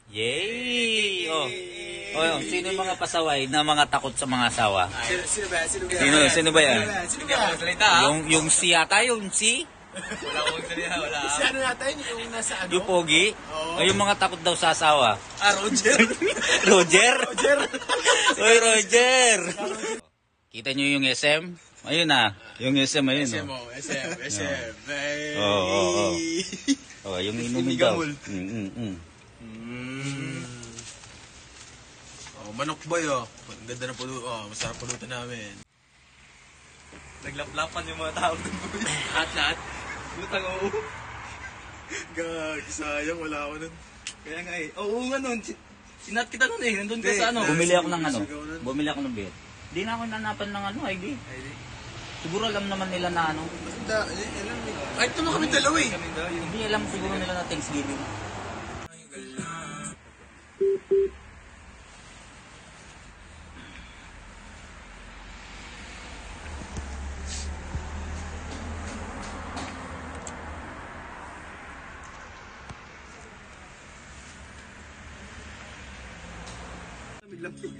Yay! Oh, sino yung mga pasaway na mga takot sa mga asawa? Sino ba? Sino ba yan? Sino ba? Yung si yata, yung si? Wala akong salita, wala. Si ano natin, yung nasa ano? Yung pogi? O yung mga takot daw sa asawa? Roger. Roger? Roger. Oy, Roger! Kita nyo yung SM? Ayun na. Yung SM, ayun. SM. Oo. Oh, yung inumin daw. Manok boy, Ang ganda na pulutan. Masarap pulutan namin. Naglaplapan yung mga tao. Lahat? Lutang oo. Gag, sayang, wala ako nun. Kaya nga eh. Oo nga nun. Sinat kita nun eh. Nandun ka sa ano. Bumili ako ng ano? Bumili ako ng beer. Di na ako nanapan ng ano, ID. Siguro alam naman nila na ano. Ay, ito kami dalawa eh. Hindi alam siguro nila na Thanksgiving.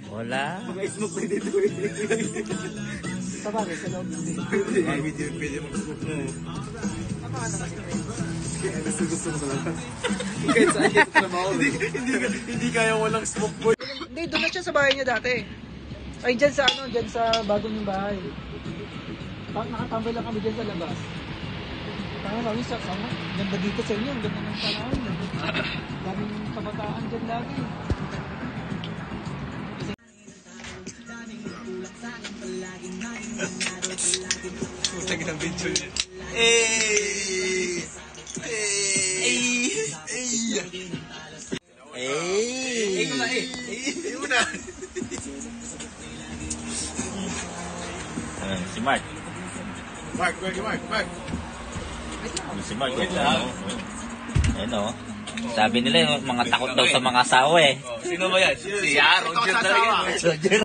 Wala. Mga-smoke na dito eh. Sa bagay, sa loob ng dito. Pwede mag-smoke mo. Gusto ko talaga. Kahit saan dito trabaho. Hindi kaya walang smoke boy. Hindi, doon na siya sa bahay niya dati. Ay, dyan sa ano, dyan sa bagong yung bahay. Nakatambay lang kami dyan sa labas. Tama kami sa sama. Ganda dito sa inyo, ang ganda ng panahon. Daming kabataan dyan lagi. Putang ng video niya. Una. Si Mark. Mark. Si Mark. Ayun o. Sabi nila yung mga takot daw sa mga asawa eh. Sino ba yan? Si Roger talaga. Roger.